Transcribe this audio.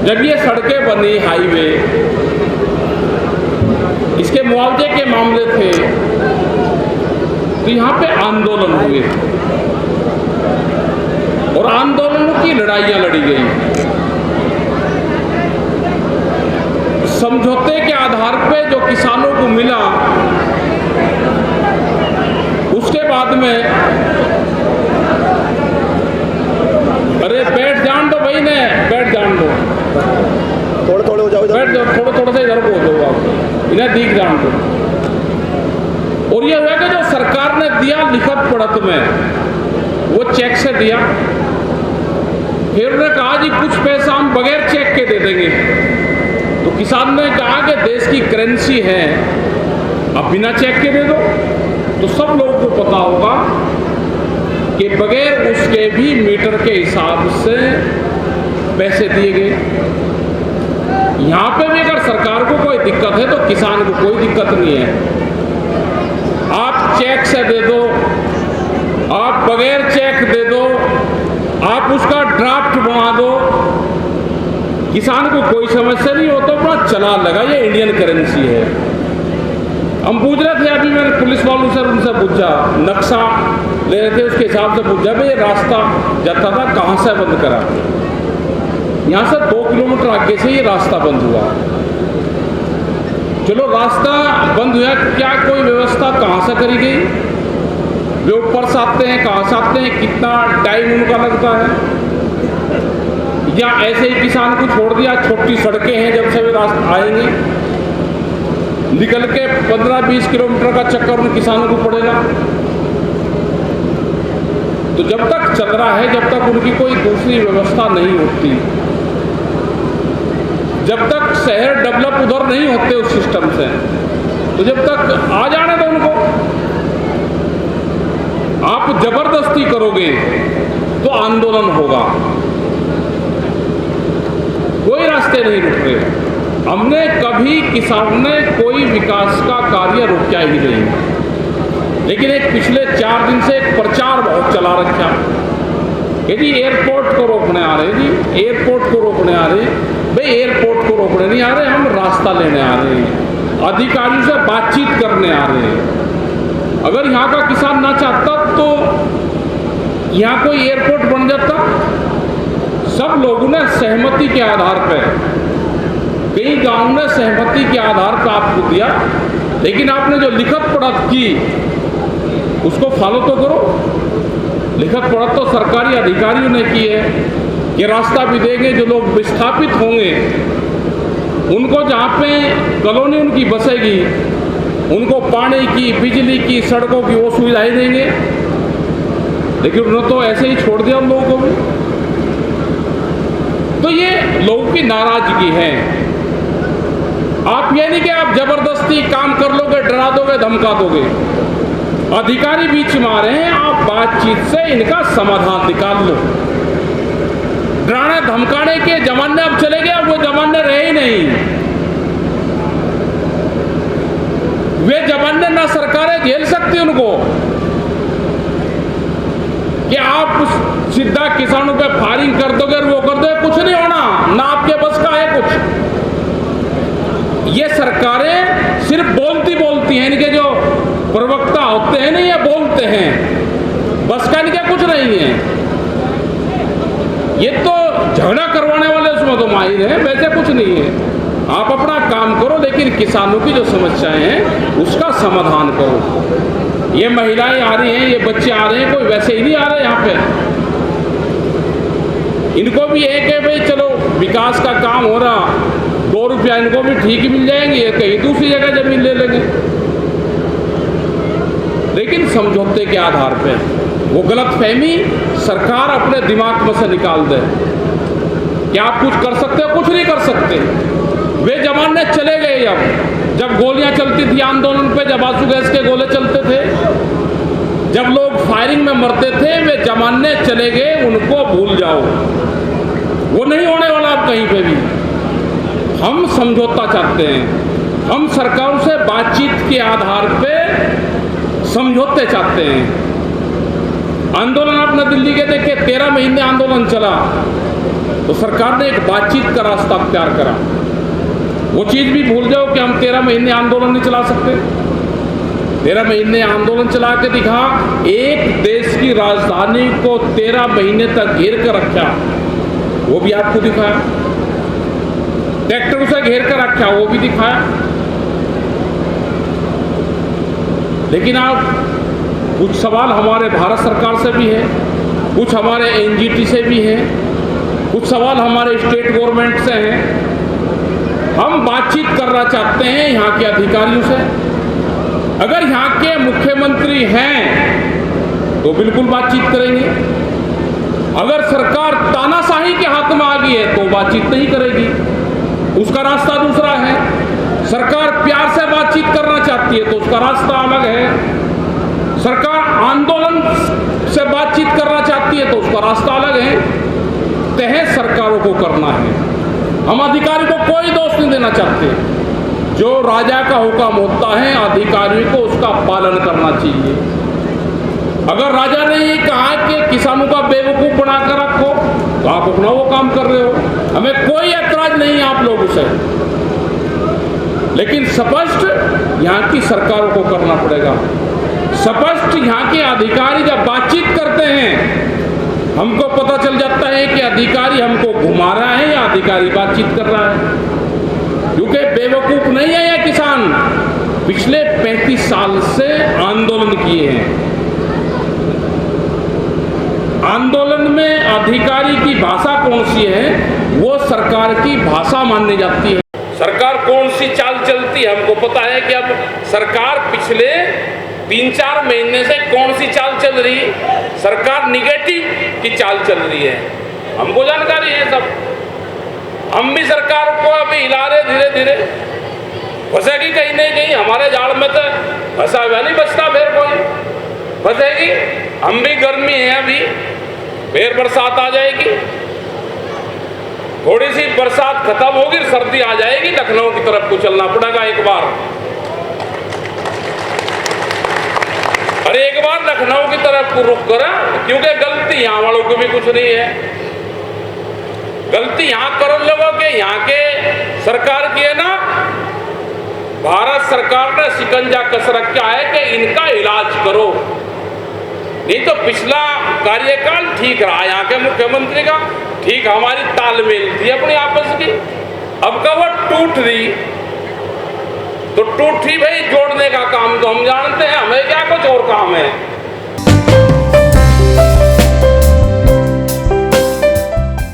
जब ये सड़कें बनी, हाईवे, इसके मुआवजे के मामले थे, तो यहाँ पे आंदोलन हुए और आंदोलनों की लड़ाइयाँ लड़ी गई। समझौते के आधार पे जो किसानों को मिला, उसके बाद में अरे बैठ जान दो भाई, ने बैठ जान दो, थोड़े थोड़े हो जाओ, बैठ जाओ, थोड़ा थोड़ा सा इधर को हो जाओ, आप इन्हें दीख जान दो। और ये हुआ कि जो सरकार ने दिया लिखत पढ़त में, वो चेक से दिया। फिर उन्होंने कहा जी कुछ पैसा हम बगैर चेक के दे देंगे। तो किसान ने कहा कि देश की करेंसी है, अब बिना चेक के दे दो। तो सब लोगों को पता होगा कि बगैर उसके भी मीटर के हिसाब से पैसे दिए गए। यहाँ पे भी अगर सरकार को कोई दिक्कत है तो किसान को कोई दिक्कत नहीं है। आप चेक से दे दो, आप बगैर चेक दे दो, आप उसका ड्राफ्ट बना दो, किसान को कोई समस्या नहीं हो। तो अपना चला लगा, ये इंडियन करेंसी है। हम पूछ रहे थे, अभी मैंने पुलिस वालों से उनसे पूछा, नक्शा ले रहे थे, उसके हिसाब से पूछा भाई ये रास्ता जाता था कहाँ से बंद करा। यहाँ से 2 किलोमीटर आगे से ये रास्ता बंद हुआ। चलो रास्ता बंद हुआ, क्या कोई व्यवस्था कहाँ से करी गई? वे ऊपर से आते हैं, कहाँ से आते हैं, कितना टाइम उनका लगता है? या ऐसे ही किसान को छोड़ दिया, छोटी सड़कें हैं, जब से वे रास्ते आएंगे निकल के 15-20 किलोमीटर का चक्कर उन किसानों को पड़ेगा। तो जब तक चल रहा है, जब तक उनकी कोई दूसरी व्यवस्था नहीं होती, जब तक शहर डेवलप उधर नहीं होते उस सिस्टम से, तो जब तक आ जाने दो उनको। आप जबरदस्ती करोगे तो आंदोलन होगा, कोई रास्ते नहीं रुक रहे। हमने कभी किसान ने कोई विकास का कार्य रोका ही नहीं। लेकिन एक पिछले 4 दिन से एक प्रचार बहुत चला रखा है जी, एयरपोर्ट को रोकने आ रहे जी, एयरपोर्ट को रोकने आ रहे। भाई एयरपोर्ट को रोकने नहीं आ रहे, हम रास्ता लेने आ रहे हैं, अधिकारियों से बातचीत करने आ रहे हैं। अगर यहाँ का किसान ना चाहता तो यहाँ कोई एयरपोर्ट बन जाता। सब लोगों ने सहमति के आधार पर, कई गांव ने सहमति के आधार पर आपको दिया, लेकिन आपने जो लिखत पढ़त की उसको फॉलो तो करो। लिखत पढ़त तो सरकारी अधिकारियों ने की है कि रास्ता भी देंगे, जो लोग विस्थापित होंगे उनको जहाँ पे कॉलोनी उनकी बसेगी उनको पानी की, बिजली की, सड़कों की वो सुविधाएं देंगे। लेकिन उन्होंने तो ऐसे ही छोड़ दिया उन लोगों को भी। तो ये लोगों की नाराजगी है। आप ये नहीं कि आप जबरदस्ती काम कर लोगे, डरा दोगे, धमका दोगे। अधिकारी बीच में आ रहे हैं, आप बातचीत से इनका समाधान निकाल लो। डराने धमकाने के जमाने अब चले गए, अब वो जमाने रहे ही नहीं। वे जमाने ना सरकारें झेल सकती उनको कि आप सीधा किसानों पे फायरिंग कर दोगे और वो कर दोगे, कुछ नहीं होना, ना आपके बस का है कुछ। ये सरकारें सिर्फ बोलती हैं, इनके जो प्रवक्ता होते हैं ना, ये बोलते हैं, बस का इनके कुछ नहीं है। ये तो झगड़ा करवाने वाले उसमें तो माहिर हैं, वैसे कुछ नहीं है। आप अपना काम करो, लेकिन किसानों की जो समस्याएं हैं उसका समाधान करो। ये महिलाएं आ रही हैं, ये बच्चे आ रहे हैं, कोई वैसे ही नहीं आ रहे यहाँ पे। इनको भी एक है भाई, चलो विकास का काम हो रहा, 2 रुपया इनको भी ठीक मिल जाएंगे, कहीं दूसरी जगह जमीन ले लेंगे। लेकिन समझौते के आधार पे वो गलतफहमी सरकार अपने दिमाग में से निकाल दे कि आप कुछ कर सकते हो, कुछ नहीं कर सकते। वे जमाने चले गए। अब जब गोलियां चलती थी आंदोलन पे, जब आंसू गैस के गोले चलते थे, जब लोग फायरिंग में मरते थे, वे जमाने चले गए, उनको भूल जाओ। वो नहीं होने वाला अब कहीं पे भी। हम समझौता चाहते हैं, हम सरकारों से बातचीत के आधार पे समझौते चाहते हैं। आंदोलन आपने दिल्ली के देखे, 13 महीने आंदोलन चला, तो सरकार ने एक बातचीत का रास्ता अख्तियार करा। वो चीज़ भी भूल जाओ कि हम 13 महीने आंदोलन नहीं चला सकते। 13 महीने आंदोलन चला के दिखा, एक देश की राजधानी को 13 महीने तक घेर कर रखा, वो भी आपको दिखाया। ट्रैक्टर से घेर कर रखा, वो भी दिखाया। लेकिन आप कुछ सवाल हमारे भारत सरकार से भी है, कुछ हमारे एनजीटी से भी है, कुछ सवाल हमारे स्टेट गवर्नमेंट से हैं। हम बातचीत करना चाहते हैं यहाँ के अधिकारियों से। अगर यहाँ के मुख्यमंत्री हैं तो बिल्कुल बातचीत करेंगे। अगर सरकार तानाशाही के हाथ में आ गई है तो बातचीत नहीं करेगी, उसका रास्ता दूसरा है। सरकार प्यार से बातचीत करना चाहती है तो उसका रास्ता अलग है। सरकार आंदोलन से बातचीत करना चाहती है तो उसका रास्ता अलग है। तय सरकारों को करना है। हम अधिकारी को कोई दोष नहीं देना चाहते। जो राजा का हुक्म होता है अधिकारियों को उसका पालन करना चाहिए। अगर राजा ने ये कहा कि किसानों का बेवकूफ बनाकर रखो तो आप अपना वो काम कर रहे हो, हमें कोई ऐतराज नहीं है आप लोगों से। लेकिन स्पष्ट यहाँ की सरकारों को करना पड़ेगा। स्पष्ट यहाँ के अधिकारी जब बातचीत करते हैं हमको पता चल जाता है कि अधिकारी हमको घुमा रहा है या अधिकारी बातचीत कर रहा है। क्योंकि बेवकूफ नहीं है ये किसान, पिछले 35 साल से आंदोलन किए हैं। आंदोलन में अधिकारी की भाषा कौन सी है, वो सरकार की भाषा माननी जाती है। सरकार कौन सी चाल चलती है हमको पता है कि अब सरकार पिछले 3-4 महीने से कौन सी चाल चल रही है। सरकार निगेटिव की चाल चल रही है, हमको जानकारी है सब। हम भी सरकार को अभी हिला रहे धीरे धीरे। फंसेगी कहीं नहीं कहीं, हमारे जाल में तो फंसा हुआ नहीं बचता, फिर कोई फंसेगी। हम भी गर्मी है अभी, फिर बरसात आ जाएगी, थोड़ी सी बरसात खत्म होगी सर्दी आ जाएगी, लखनऊ की तरफ को चलना पड़ेगा एक बार। अरे एक बार लखनऊ की तरफ को रुक करा, क्योंकि गलती यहाँ वालों की भी कुछ नहीं है। गलती यहाँ करो लोगों के, यहाँ के सरकार की है ना। भारत सरकार ने शिकंजा कस रखा है कि इनका इलाज करो। नहीं तो पिछला कार्यकाल ठीक रहा यहाँ के मुख्यमंत्री का, ठीक हमारी तालमेल थी अपनी आपस की। अब का वो टूट रही तो टूटी भाई, जोड़ने का काम तो हम जानते हैं, हमें क्या कुछ और काम है।